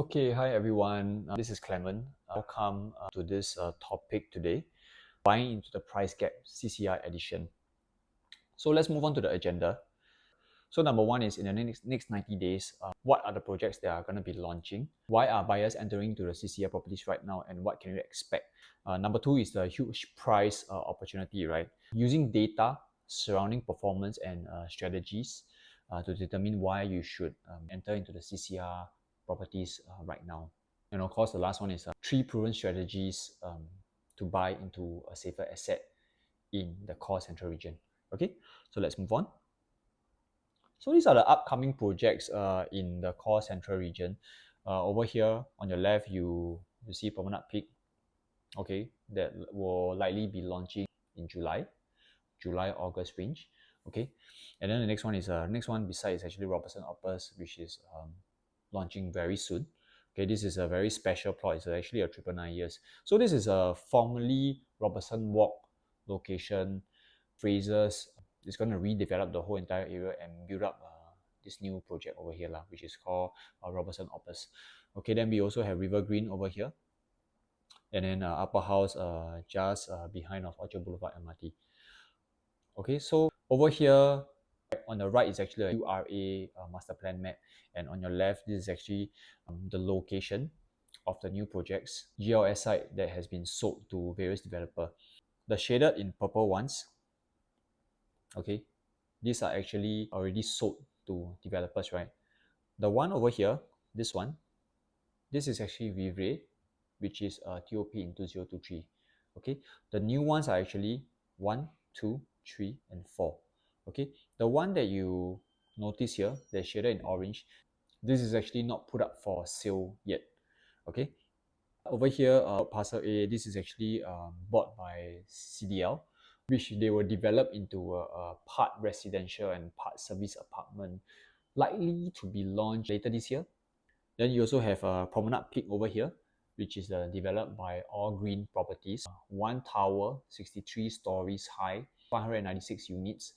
Okay, hi everyone. This is Clement. Welcome to this topic today, buying into the price gap CCR edition. So let's move on to the agenda. So number one is in the next 90 days, what are the projects that are going to be launching? Why are buyers entering to the CCR properties right now, and what can you expect? Number two is the huge price opportunity, right? Using data surrounding performance and strategies to determine why you should enter into the CCR properties right now. And of course, the last one is three proven strategies to buy into a safer asset in the core central region. Okay, so let's move on. So these are the upcoming projects in the core central region. Over here on your left, you see Promenade Peak. Okay, that will likely be launching in July-August range. Okay, and then the next one is next one besides actually Robertson Opus, which is launching very soon. Okay, this is a very special plot. It's actually a 999 years. So this is a formerly Robertson Walk location. Frasers is going to redevelop the whole entire area and build up this new project over here, which is called Robertson Opus. Okay, then we also have River Green over here, and then Upper House just behind of Orchard Boulevard MRT. Okay, so over here on the right is actually a URA master plan map, and on your left, this is actually the location of the new projects GLS site that has been sold to various developers. The shaded in purple ones, okay, these are actually already sold to developers, right? The one over here, this one, this is actually Vivre, which is TOP in 2023. Okay, the new ones are actually 1, 2, 3, and 4. Okay, the one that you notice here, that's shaded in orange, this is actually not put up for sale yet. Okay, over here, parcel A, this is actually bought by CDL, which they will develop into a part residential and part service apartment, likely to be launched later this year. Then you also have a Promenade Peak over here, which is developed by All Green Properties. One tower, 63 stories high, 596 units,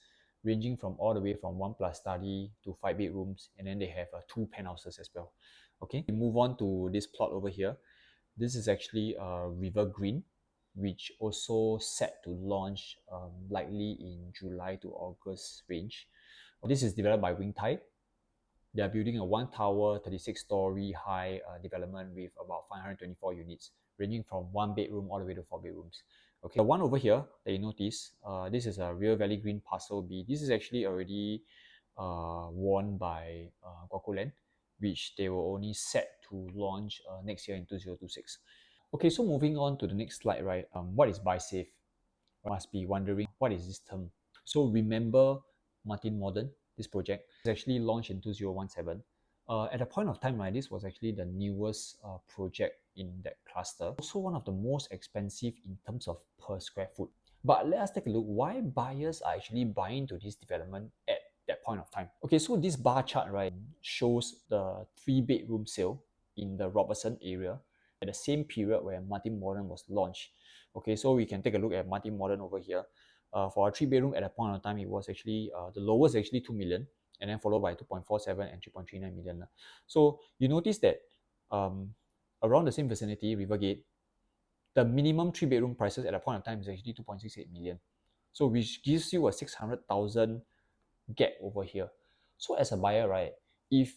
ranging from all the way from 1 plus study to 5 bedrooms, and then they have 2 penthouses as well. Okay, we move on to this plot over here. This is actually River Green, which also set to launch likely in July to August range. This is developed by Wing Tai. They are building a 1 tower, 36-story high development with about 524 units, ranging from 1 bedroom all the way to 4 bedrooms. Okay, the one over here that you notice, this is a Real Valley Green Parcel B. This is actually already won by Land, which they will only set to launch next year in 2026. Okay, so moving on to the next slide, right? What is buy safe? Must be wondering, what is this term? So remember Martin Modern, this project is actually launched in 2017. At a point of time, right, this was actually the newest project in that cluster. Also one of the most expensive in terms of per square foot. But let us take a look why buyers are actually buying to this development at that point of time. Okay, so this bar chart, right, shows the 3-bedroom sale in the Robertson area at the same period where Martin Modern was launched. Okay, so we can take a look at Martin Modern over here. For a 3-bedroom at a point of time, it was actually the lowest actually 2 million, and then followed by 2.47 and 3.39 million. So you notice that around the same vicinity, Rivergate, the minimum 3-bedroom prices at a point of time is actually 2.68 million. So which gives you a 600,000 gap over here. So as a buyer, right, if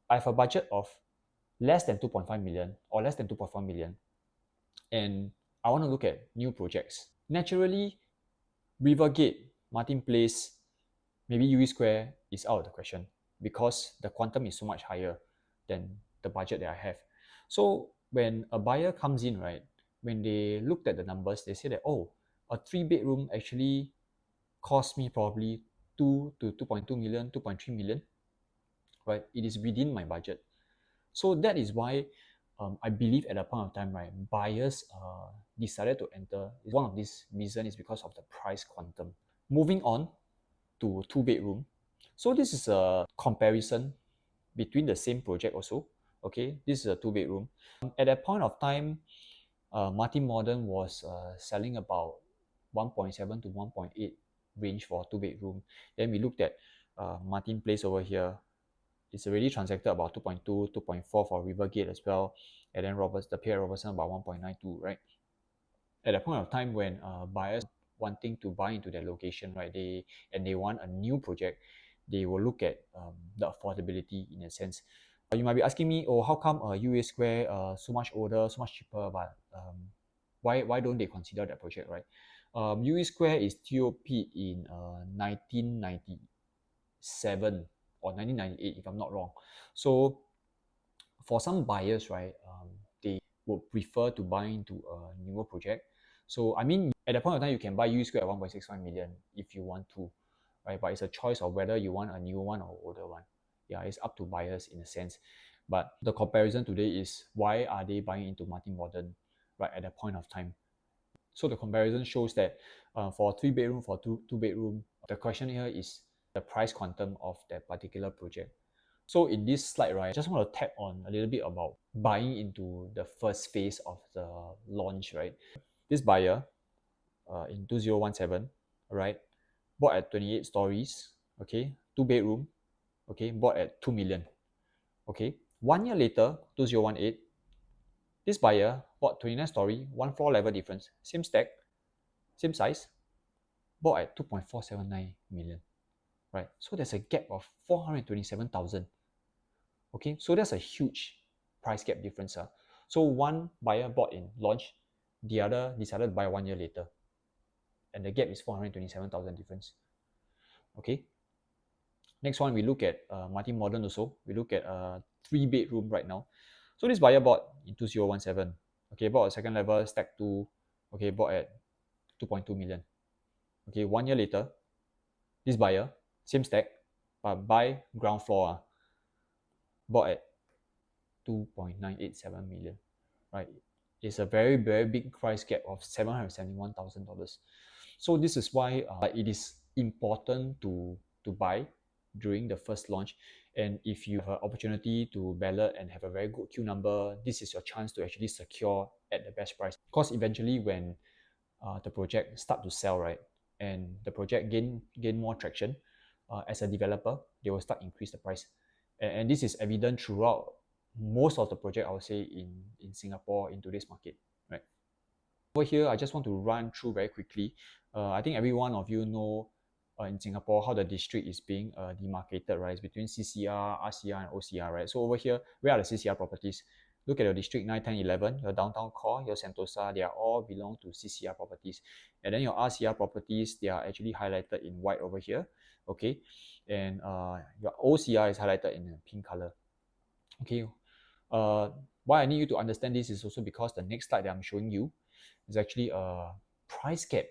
I have a budget of less than 2.5 million or less than 2.4 million, and I want to look at new projects, naturally, Rivergate, Martin Place, maybe UE Square is out of the question because the quantum is so much higher than the budget that I have. So when a buyer comes in, right, when they looked at the numbers, they say that, oh, a 3-bedroom actually cost me probably 2 to 2.2 million, 2.3 million, right? It is within my budget. So that is why I believe at a point of time, right, buyers decided to enter. One of these reasons is because of the price quantum. Moving on to 2-bedroom. So this is a comparison between the same project also. Okay, this is a 2-bedroom. At that point of time, Martin Modern was selling about 1.7 to 1.8 range for 2-bedroom. Then we looked at Martin Place over here. it's already transacted about 2.2, 2.4 for Rivergate as well, and then the peer Robertson about 1.92, right? At a point of time when buyers wanting to buy into that location, right, they want a new project, they will look at the affordability in a sense. You might be asking me, oh, how come UA Square so much older, so much cheaper, but why don't they consider that project, right? UA Square is TOP in 1997 or 1998, if I'm not wrong. So for some buyers, right, they would prefer to buy into a newer project. So I mean, at that point of time, you can buy U Square at 1.65 million if you want to, right? But it's a choice of whether you want a new one or older one. Yeah, it's up to buyers in a sense. But the comparison today is why are they buying into multi-modern, right, at that point of time? So the comparison shows that for 3 bedroom, for two bedroom, the question here is the price quantum of that particular project. So in this slide, right, I just want to tap on a little bit about buying into the first phase of the launch, right? This buyer in 2017, right, bought at 28 stories, okay, 2 bedroom, okay, bought at 2 million, okay. 1 year later, 2018, this buyer bought 29 story, one floor level difference, same stack, same size, bought at 2.479 million, right? So there's a gap of 427,000. Okay, so that's a huge price gap difference. So one buyer bought in launch, the other decided to buy 1 year later. And the gap is 427,000 difference. Okay. Next one, we look at multi-modern also. We look at 3 bedroom right now. So this buyer bought in 2017. Okay, bought a second level, stack 2. Okay, bought at 2.2 million. Okay, 1 year later, this buyer, same stack, but buy ground floor, bought at 2.987 million, right? It's a very, very big price gap of $771,000. So this is why it is important to buy during the first launch. And if you have an opportunity to ballot and have a very good queue number, this is your chance to actually secure at the best price. Because eventually when the project start to sell, right, and the project gain more traction, as a developer, they will start increase the price. And this is evident throughout most of the project, I would say, in Singapore, in today's market, right? Over here, I just want to run through very quickly. I think every one of you know in Singapore how the district is being demarcated, right? It's between CCR, RCR, and OCR, right? So over here, where are the CCR properties? Look at your district 9, 10, 11, your downtown core, your Sentosa, they are all belong to CCR properties. And then your RCR properties, they are actually highlighted in white over here, okay? And your OCR is highlighted in pink color, okay? Why I need you to understand this is also because the next slide that I'm showing you is actually a price gap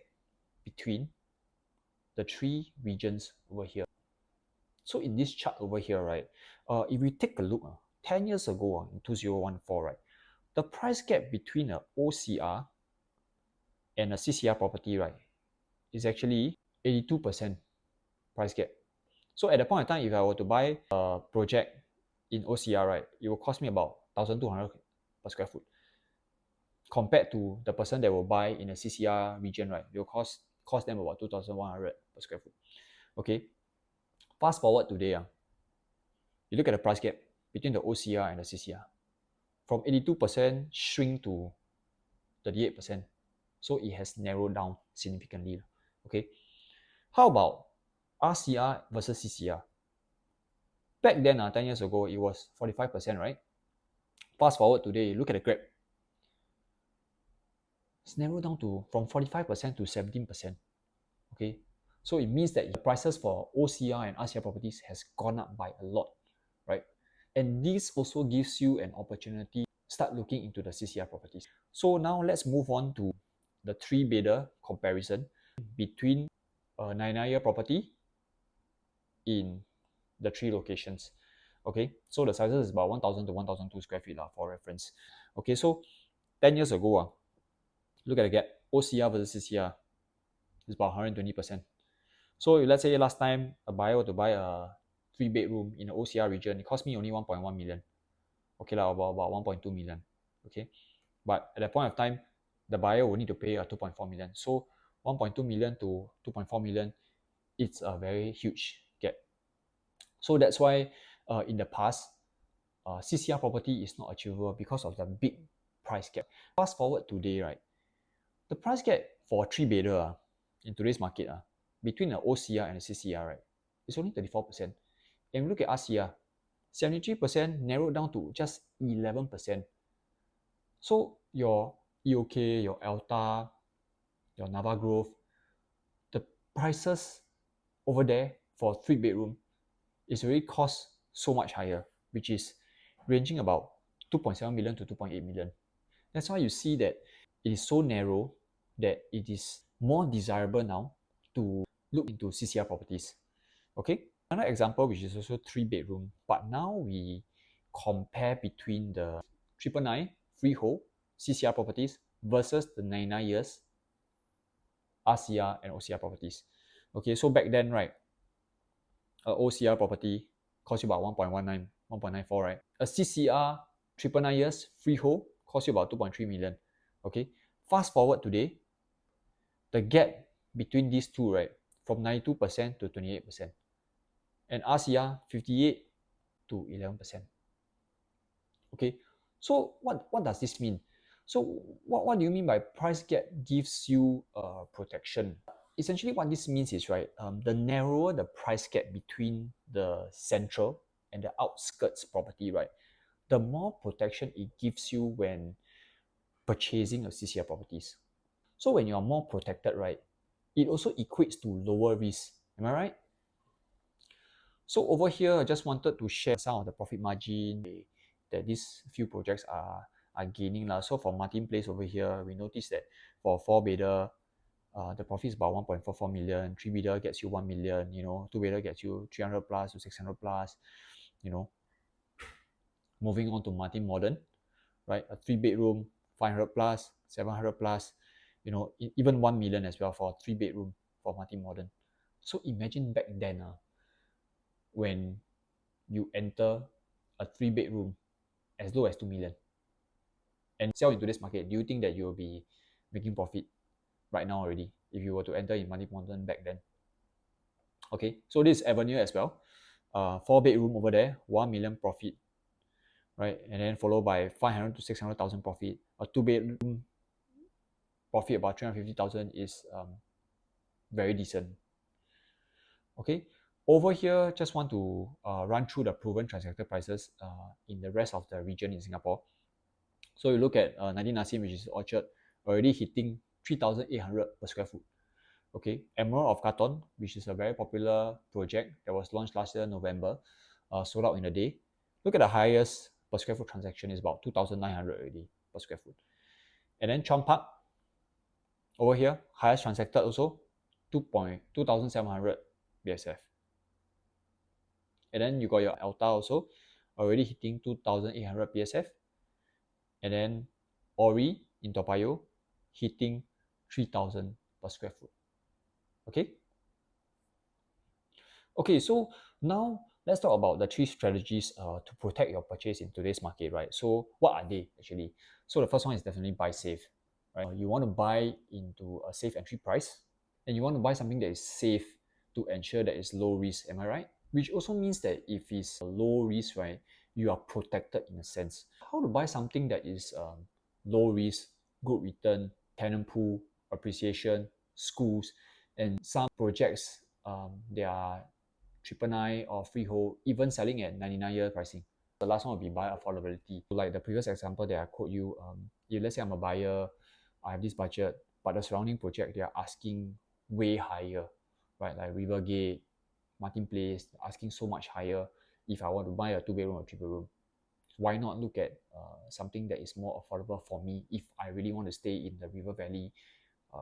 between the 3 regions over here. So in this chart over here, right, if we take a look, 10 years ago, in 2014, right, the price gap between a OCR and a CCR property, right, is actually 82% price gap. So at the point of time, if I were to buy a project in OCR, right, it will cost me about 1,200 per square foot. Compared to the person that will buy in a CCR region, right, it will cost them about 2,100 per square foot. Okay. Fast forward today, you look at the price gap between the OCR and the CCR. From 82% shrink to 38%. So it has narrowed down significantly. Okay. How about RCR versus CCR? Back then, 10 years ago, it was 45%, right? Fast forward today, look at the graph. It's narrowed down to from 45% to 17%. Okay. So it means that the prices for OCR and RCR properties has gone up by a lot, right? And this also gives you an opportunity to start looking into the CCR properties. So now let's move on to the 3-bedder comparison between a 9-year property in the 3 locations. Okay, so the sizes is about 1,000 to 1,002 square feet for reference. Okay, so 10 years ago, look at the gap. OCR versus CCR is about 120%. So let's say last time a buyer were to buy a 3-bedroom in the OCR region, it cost me only 1.1 million. Okay, about 1.2 million. Okay, but at that point of time, the buyer will need to pay 2.4 million. So 1.2 million to 2.4 million, it's a very huge gap. So that's why in the past, CCR property is not achievable because of the big price gap. Fast forward today, right? The price gap for a three-bedder in today's market between the OCR and the CCR, right, is only 34%. And we look at RCR, 73% narrowed down to just 11%. So your EOK, your Alta, your Nava Grove, the prices over there for three-bedroom is already cost so much higher, which is ranging about 2.7 million to 2.8 million. That's why you see that it is so narrow that it is more desirable now to look into CCR properties. Okay, another example which is also three-bedroom, but now we compare between the 999 freehold CCR properties versus the 99 years RCR and OCR properties. Okay, so back then, right, a OCR property cost you about 1.19, 1.94, right? A CCR 999 years freehold cost you about 2.3 million. Okay, fast forward today, the gap between these two, right, from 92% to 28%, and RCR 58 to 11%. Okay, so what does this mean? So what do you mean by price gap gives you protection? Essentially, what this means is, right, the narrower the price gap between the central and the outskirts property, right, the more protection it gives you when purchasing a CCR properties. So when you are more protected, right, it also equates to lower risk. Am I right? So over here, I just wanted to share some of the profit margin that these few projects are gaining. So for Martin Place over here, we noticed that for 4-bedder, the profit is about 1.44 million. 3-bedder gets you 1 million, 2-bedder gets you 300 plus to 600 plus, Moving on to Martin Modern, right? A 3-bedroom, 500 plus, 700 plus, even 1 million as well for a 3-bedroom for Martin Modern. So imagine back then, when you enter a 3-bedroom as low as 2 million and sell into this market, do you think that you will be making profit right now already if you were to enter in Martin Modern back then? Okay, so this is Avenue as well. 4-bedroom over there, 1 million profit, right? And then followed by 500 to 600,000 profit. A 2-bedroom profit about 350,000 is very decent. Okay, over here, just want to run through the proven transacted prices in the rest of the region in Singapore. So you look at 19 Nassim, which is Orchard, already hitting 3,800 per square foot. Okay, Emerald of Katong, which is a very popular project that was launched last year, November, sold out in a day. Look at the highest per square foot transaction is about 2,900 already per square foot. And then Chong Park, over here, highest transacted also, 2,700 BSF. And then you got your Alta also, already hitting 2,800 BSF. And then Ori in Toa Payoh, hitting 3,000 per square foot. Okay? Okay, so now let's talk about the 3 strategies to protect your purchase in today's market, right? So what are they actually? So the first one is definitely buy safe, right? You want to buy into a safe entry price, and you want to buy something that is safe to ensure that it's low risk. Am I right? Which also means that if it's low risk, right, you are protected in a sense. How to buy something that is low risk, good return, tenant pool, appreciation, schools, and some projects they are 999 or freehold, even selling at 99-year pricing. The last one will be buyer affordability. Like the previous example that I quote you, if let's say I'm a buyer, I have this budget, but the surrounding project they are asking way higher, right? Like Rivergate, Martin Place, asking so much higher. If I want to buy a 2-bedroom or 3-bedroom, why not look at something that is more affordable for me if I really want to stay in the River Valley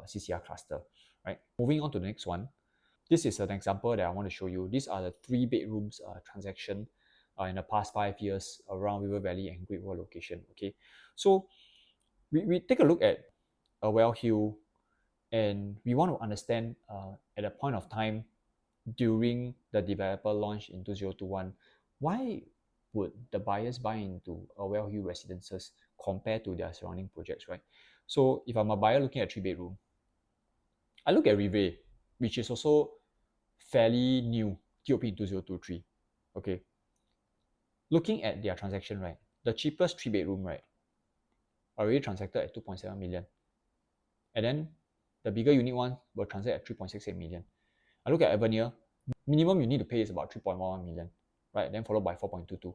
CCR cluster, right? Moving on to the next one. This is an example that I want to show you. These are the 3 bedrooms transaction in the past 5 years around River Valley and Great Wall location. Okay, so we take a look at a Well Hill, and we want to understand at a point of time during the developer launch in 2021, why would the buyers buy into a Well Hill residences compared to their surrounding projects, right? So if I'm a buyer looking at 3-bedroom, I look at Rive, which is also fairly new, TOP in 2023. Okay, looking at their transaction, right, the cheapest 3-bedroom, right, already transacted at 2.7 million. And then the bigger unit one will transact at 3.68 million. I look at Avenir, minimum you need to pay is about 3.11 million, right? Then followed by 4.22.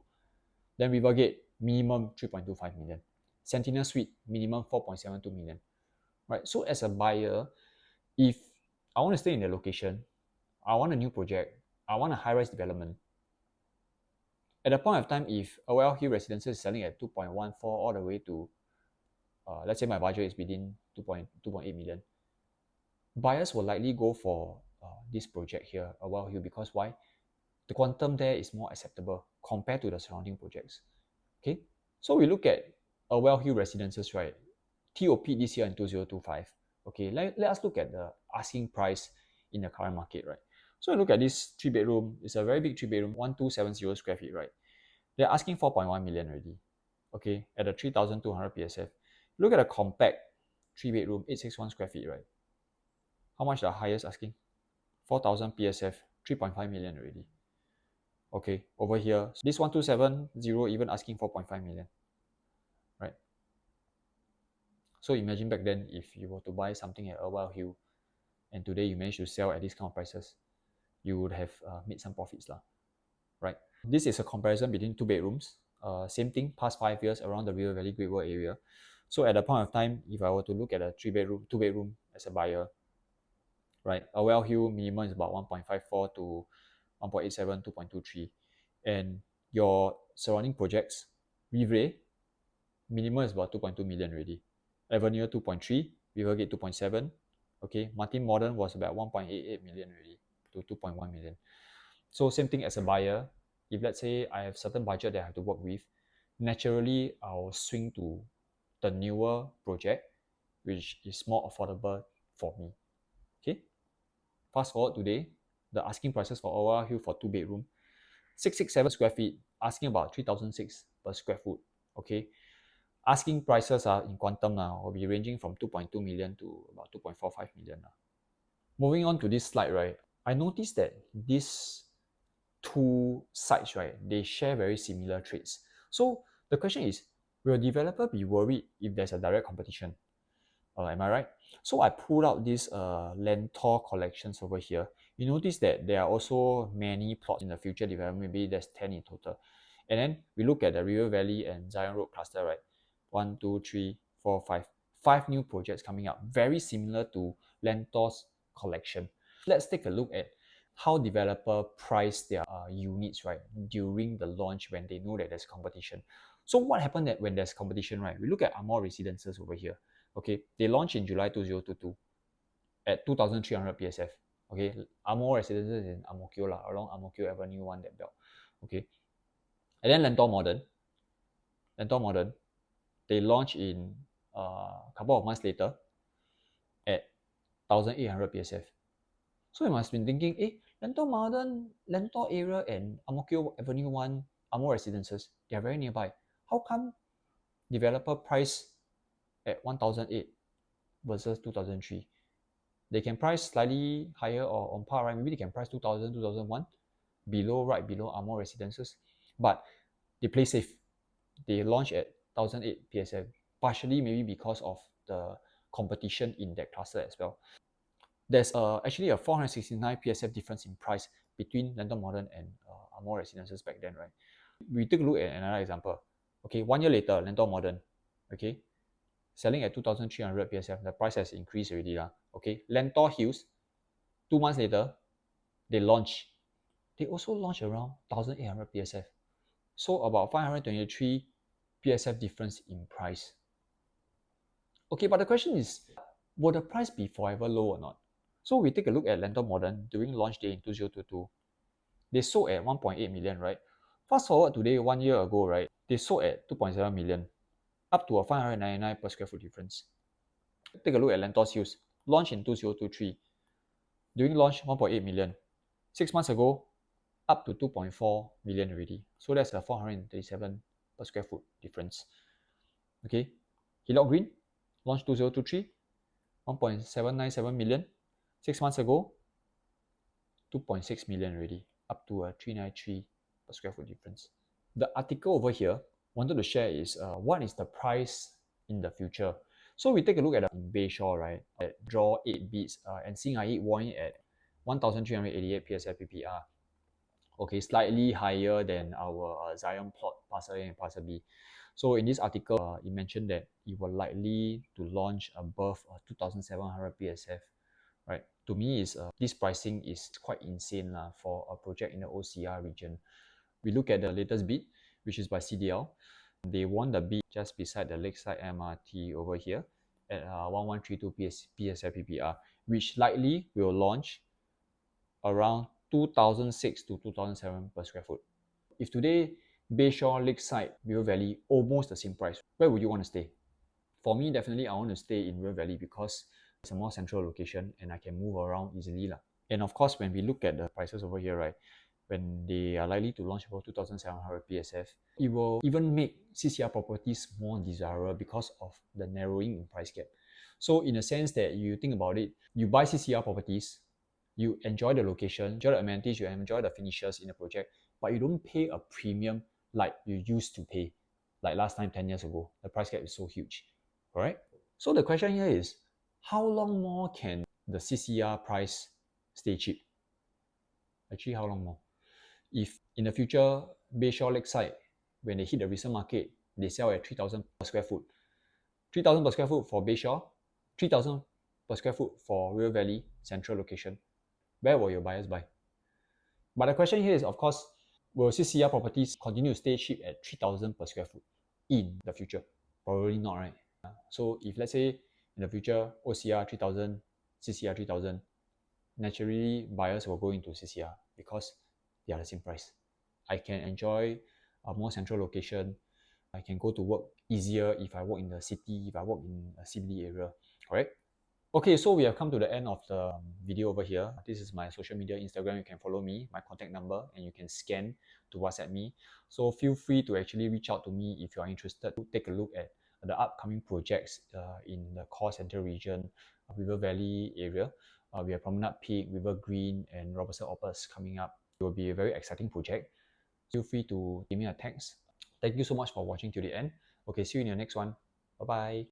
Then Rivergate, minimum 3.25 million. Sentinel Suite, minimum 4.72 million, right? So as a buyer, if I want to stay in the location, I want a new project, I want a high-rise development, at the point of time, if OL Hill Residences is selling at 2.14 all the way to, let's say my budget is within 2.8 million, buyers will likely go for this project here, OL Hill, because why? The quantum there is more acceptable compared to the surrounding projects. Okay, so we look at OL Hill Residences, right? TOP this year in 2025. Okay, let us look at the asking price in the current market, right? So look at this 3-bedroom. It's a very big 3-bedroom, 1270 square feet, right? They're asking 4.1 million already. Okay, at a 3,200 PSF. Look at a compact 3-bedroom, 861 square feet, right? How much the highest asking? 4,000 PSF, 3.5 million already. Okay, over here, this 1270 even asking 4.5 million, right? So imagine back then if you were to buy something at Wild Hill and today you manage to sell at these kind of prices, you would have made some profits, right? This is a comparison between 2 bedrooms. Same thing, past 5 years around the River Valley Great Wall area. So at the point of time, if I were to look at a 3-bedroom, 2-bedroom as a buyer, right, a Well Hill minimum is about 1.54 to 1.87, 2.23. And your surrounding projects, Rive, minimum is about 2.2 million already. Avenue 2.3, Rivergate 2.7. Okay, Martin Modern was about 1.88 million already to 2.1 million. So same thing as a buyer. If let's say I have certain budget that I have to work with, naturally I'll swing to the newer project, which is more affordable for me. Okay. Fast forward today, the asking prices for OR Hill for 2-bedroom, 667 square feet, asking about 3,006 per square foot. Okay. Asking prices are in quantum now will be ranging from 2.2 million to about 2.45 million. Moving on to this slide, right? I noticed that these two sites, right, they share very similar traits. So the question is, will a developer be worried if there's a direct competition? Am I right? So I pulled out these Lentor collections over here. You notice that there are also many plots in the future development. Maybe there's 10 in total. And then we look at the River Valley and Zion Road cluster, right? 1, 2, 3, 4, 5. 5 new projects coming up, very similar to Lentor's collection. Let's take a look at how developer price their units, right, during the launch when they know that there's competition. So what happened when there's competition, right? We look at Amor Residences over here. Okay, they launched in July 2022 at 2,300 PSF. Okay, Amor Residences in Ang Mo Kio along Ang Mo Kio Avenue 1, that belt. Okay, and then Lentor Modern, they launched in a couple of months later at 1,800 PSF. So you must be thinking, Lentor Modern, Lentor area and Ang Mo Kio Avenue 1, Amor Residences, they are very nearby. How come developer price at 1,008 versus 2003? They can price slightly higher or on par, right? Maybe they can price 2000, 2001, right below Amor Residences. But they play safe. They launch at 1,008 PSF, partially maybe because of the competition in that cluster as well. There's actually a 469 PSF difference in price between Lentor Modern and Amor Residences back then, right? We take a look at another example. Okay, 1 year later, Lentor Modern, okay, selling at 2,300 PSF. The price has increased already. Okay, Lentor Hills, 2 months later, they launch. They also launch around 1,800 PSF. So about 523 PSF difference in price. Okay, but the question is, will the price be forever low or not? So we take a look at Lentor Modern during launch day in 2022. They sold at 1.8 million, right? Fast forward today, 1 year ago, right? They sold at 2.7 million, up to a 599 per square foot difference. Take a look at Lentor Hills, launched in 2023. During launch, 1.8 million. 6 months ago, up to 2.4 million already. So that's a 437 per square foot difference. Okay, Hillock Green, launched 2023, 1.797 million. 6 months ago, 2.6 million already, up to a 393 per square foot difference. The article over here wanted to share is what is the price in the future. So we take a look at Bayshore, right? At draw 8 beats and seeing I warning at 1,388 PSFPPR. Okay, slightly higher than our Zion plot, parcel A and parcel B. So in this article, it mentioned that it will likely to launch above 2,700 PSF, right? To me, is this pricing is quite insane for a project in the OCR region. We look at the latest bid, which is by CDL. They won the bid just beside the Lakeside MRT over here at 1132 PSFPPR, which likely will launch around 2006 to 2007 per square foot. If today Bayshore, Lakeside, River Valley, almost the same price, where would you want to stay? For me, definitely I want to stay in River Valley because it's a more central location and I can move around easily. And of course, when we look at the prices over here, right, when they are likely to launch about 2,700 PSF, it will even make CCR properties more desirable because of the narrowing in price gap. So in a sense that you think about it, you buy CCR properties, you enjoy the location, enjoy the amenities, you enjoy the finishes in the project, but you don't pay a premium like you used to pay, like last time 10 years ago. The price gap is so huge, all right? So the question here is, how long more can the CCR price stay cheap? Actually, how long more? If in the future, Bayshore Lakeside, when they hit the resale market, they sell at 3,000 per square foot. 3,000 per square foot for Bayshore, 3,000 per square foot for River Valley, central location. Where will your buyers buy? But the question here is, of course, will CCR properties continue to stay cheap at 3,000 per square foot in the future? Probably not, right? So if let's say in the future, OCR 3,000, CCR 3,000, naturally buyers will go into CCR because they are the same price. I can enjoy a more central location. I can go to work easier if I work in the city, if I work in a CBD area, correct? Okay, so we have come to the end of the video over here. This is my social media, Instagram. You can follow me, my contact number, and you can scan to WhatsApp me. So feel free to actually reach out to me if you are interested to take a look at the upcoming projects in the core center region, River Valley area. We have Promenade Peak, River Green, and Robertson Opus coming up. It will be a very exciting project. Feel free to give me a text. Thank you so much for watching till the end. Okay, see you in the next one. Bye-bye.